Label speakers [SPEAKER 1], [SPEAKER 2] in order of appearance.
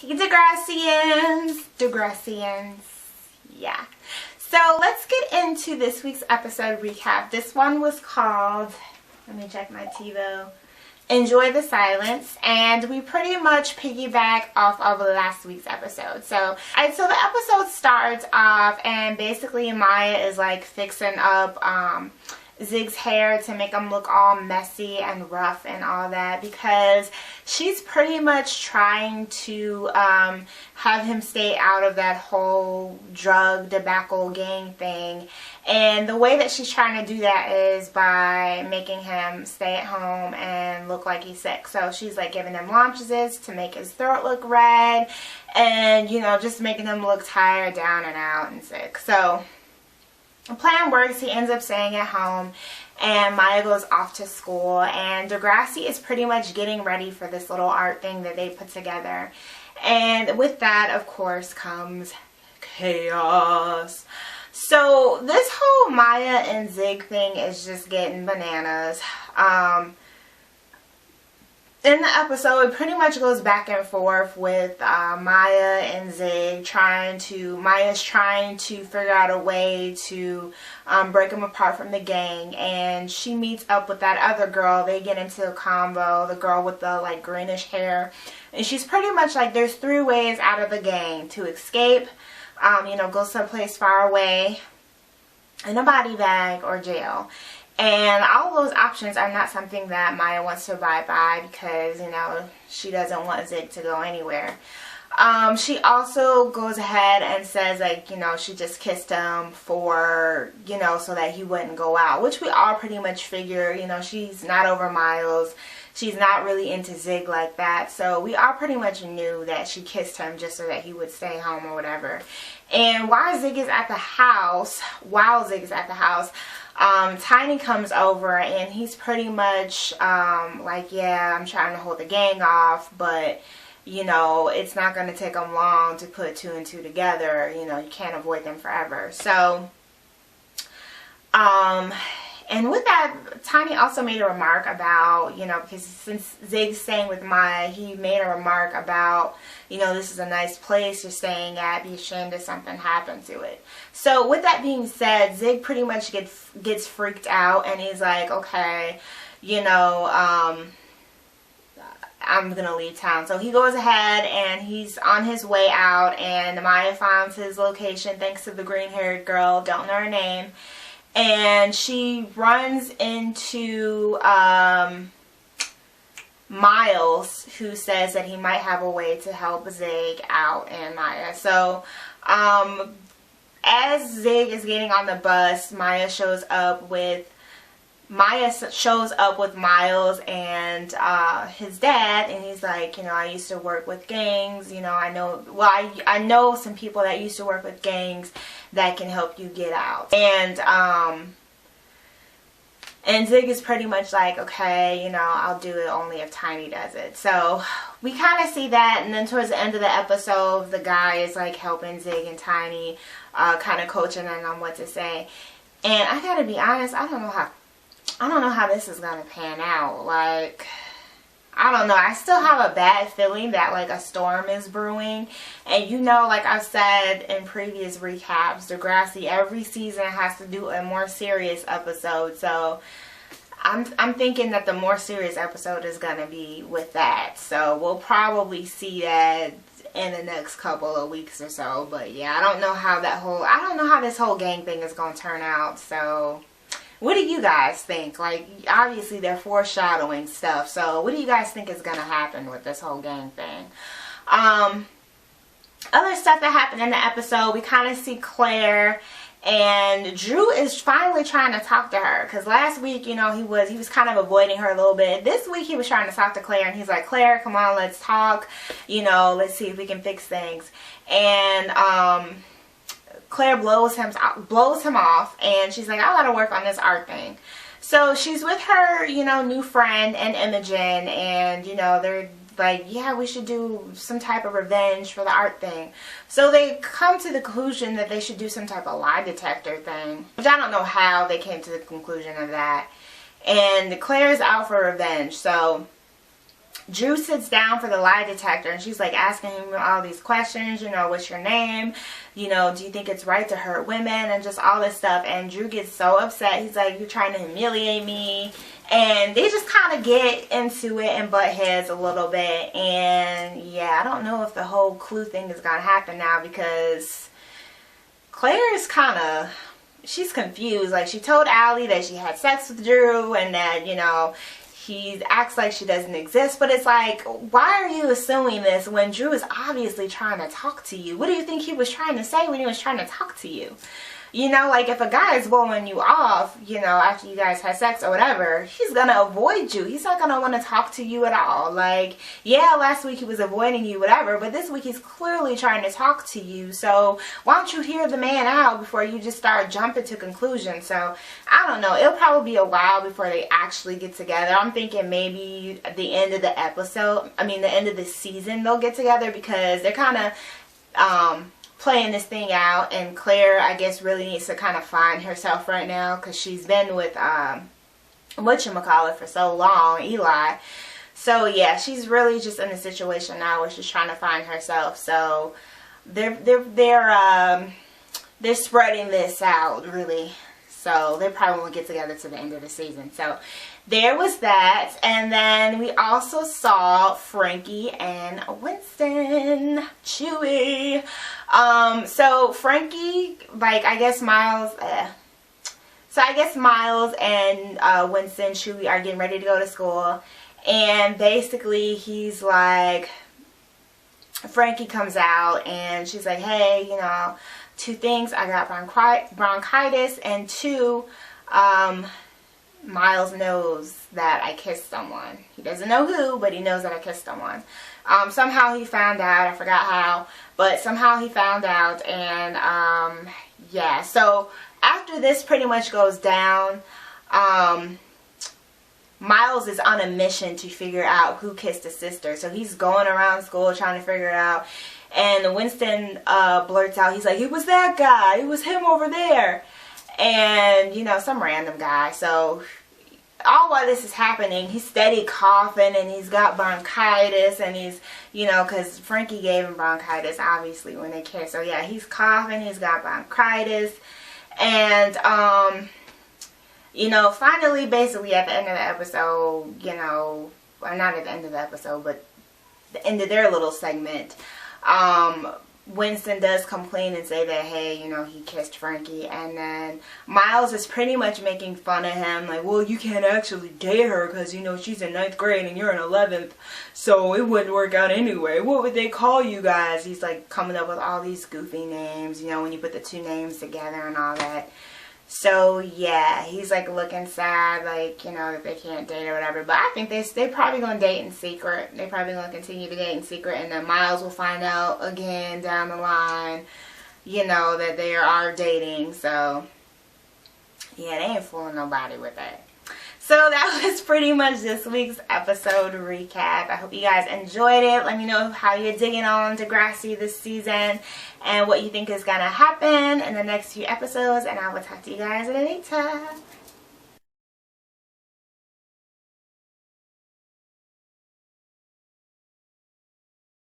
[SPEAKER 1] Hey Degrassians, yeah. So let's get into this week's episode recap. This one was called, let me check my TiVo, Enjoy the Silence, and we pretty much piggyback off of last week's episode. So the episode starts off and basically Maya is like fixing up Zig's hair to make him look all messy and rough and all that, because she's pretty much trying to have him stay out of that whole drug debacle gang thing. And the way that she's trying to do that is by making him stay at home and look like he's sick. So she's like giving him launches to make his throat look red and, you know, just making him look tired, down and out and sick. So the plan works. He ends up staying at home and Maya goes off to school, and Degrassi is pretty much getting ready for this little art thing that they put together. And with that, of course, comes chaos. So this whole Maya and Zig thing is just getting bananas. In the episode, it pretty much goes back and forth with Maya and Zig Maya's trying to figure out a way to break them apart from the gang, and she meets up with that other girl. They get into a combo, the girl with the like greenish hair, and she's pretty much like, there's three ways out of the gang: to escape, you know, go someplace far away, in a body bag, or jail. And all of those options are not something that Maya wants to abide by, because, you know, she doesn't want Zig to go anywhere. She also goes ahead and says, like, you know, she just kissed him for, you know, so that he wouldn't go out, which we all pretty much figure. You know, she's not over Miles. She's not really into Zig like that. So we all pretty much knew that she kissed him just so that he would stay home or whatever. And while Zig is at the house, Tiny comes over and he's pretty much like, yeah, I'm trying to hold the gang off, but, you know, it's not going to take them long to put two and two together. You know, you can't avoid them forever. So, and with that, Tiny also made a remark about, you know, because since Zig's staying with Maya, he made a remark about, you know, this is a nice place you're staying at, be ashamed if something happened to it. So with that being said, Zig pretty much gets freaked out, and he's like, okay, you know, I'm going to leave town. So he goes ahead and he's on his way out, and Maya finds his location thanks to the green-haired girl, don't know her name. And she runs into Miles, who says that he might have a way to help Zig out and Maya. So as Zig is getting on the bus, Maya shows up with Miles and his dad, and he's like, you know, I used to work with gangs, you know, I know some people that used to work with gangs that can help you get out. And Zig is pretty much like, okay, you know, I'll do it only if Tiny does it. So we kind of see that, and then towards the end of the episode, the guy is like helping Zig and Tiny, kind of coaching them on what to say. And I gotta be honest, I don't know how this is gonna pan out. Like, I don't know. I still have a bad feeling that like a storm is brewing. And you know, like I've said in previous recaps, Degrassi every season has to do a more serious episode. So I'm thinking that the more serious episode is gonna be with that. So we'll probably see that in the next couple of weeks or so. But yeah, I don't know how this whole gang thing is gonna turn out. So what do you guys think? Like, obviously they're foreshadowing stuff, so what do you guys think is going to happen with this whole gang thing? Other stuff that happened in the episode, we kind of see Claire, and Drew is finally trying to talk to her, because last week, you know, he was kind of avoiding her a little bit. This week he was trying to talk to Claire, and he's like, Claire, come on, let's talk, you know, let's see if we can fix things. And Claire blows him off, and she's like, I gotta work on this art thing. So she's with her, you know, new friend and Imogen, and, you know, they're like, yeah, we should do some type of revenge for the art thing. So they come to the conclusion that they should do some type of lie detector thing, which I don't know how they came to the conclusion of that. And Claire's out for revenge, so Drew sits down for the lie detector, and she's like asking him all these questions, you know, what's your name, you know, do you think it's right to hurt women, and just all this stuff. And Drew gets so upset. He's like, you're trying to humiliate me. And they just kind of get into it and butt heads a little bit. And yeah, I don't know if the whole Clue thing is gonna happen now, because Claire is kind of, she's confused. Like, she told Allie that she had sex with Drew, and that, you know, he acts like she doesn't exist. But it's like, why are you assuming this when Drew is obviously trying to talk to you? What do you think he was trying to say when he was trying to talk to you? You know, like, if a guy is blowing you off, you know, after you guys had sex or whatever, he's gonna avoid you. He's not gonna want to talk to you at all. Like, yeah, last week he was avoiding you, whatever, but this week he's clearly trying to talk to you. So why don't you hear the man out before you just start jumping to conclusions? So I don't know. It'll probably be a while before they actually get together. I'm thinking maybe at the end of the episode, I mean the end of the season, they'll get together, because they're kind of playing this thing out, and Claire, I guess, really needs to kind of find herself right now, because she's been with whatchamacallit for so long, Eli. So yeah, she's really just in a situation now where she's trying to find herself. So they're spreading this out, really. So they probably won't get together to the end of the season. So there was that. And then we also saw Frankie and Winston. Chewy. So Frankie, like, I guess Miles, so I guess Miles and Winston, Chewy, are getting ready to go to school. And basically he's like, Frankie comes out and she's like, hey, you know, 2 things. I got bronchitis, and 2, Miles knows that I kissed someone. He doesn't know who, but he knows that I kissed someone. Somehow he found out. I forgot how, but somehow he found out. And yeah, so after this pretty much goes down, Miles is on a mission to figure out who kissed his sister. So he's going around school trying to figure it out. And Winston blurts out, he's like, it was that guy. It was him over there. And, you know, some random guy. So all while this is happening, he's steady coughing, and he's got bronchitis, and he's, you know, because Frankie gave him bronchitis, obviously, when they kissed. So yeah, he's coughing, he's got bronchitis. And, you know, finally, basically at the end of the episode, you know, or not at the end of the episode, but the end of their little segment, Winston does complain and say that, hey, you know, he kissed Frankie. And then Miles is pretty much making fun of him, like, well, you can't actually date her because, you know, she's in 9th grade and you're in 11th, so it wouldn't work out anyway. What would they call you guys? He's like coming up with all these goofy names, you know, when you put the 2 names together and all that. So yeah, he's like looking sad, like, you know, that they can't date or whatever. But I think they probably gonna date in secret. They probably gonna continue to date in secret, and then Miles will find out again down the line, you know, that they are dating. So yeah, they ain't fooling nobody with that. So that was pretty much this week's episode recap. I hope you guys enjoyed it. Let me know how you're digging on Degrassi this season and what you think is going to happen in the next few episodes. And I will talk to you guys later.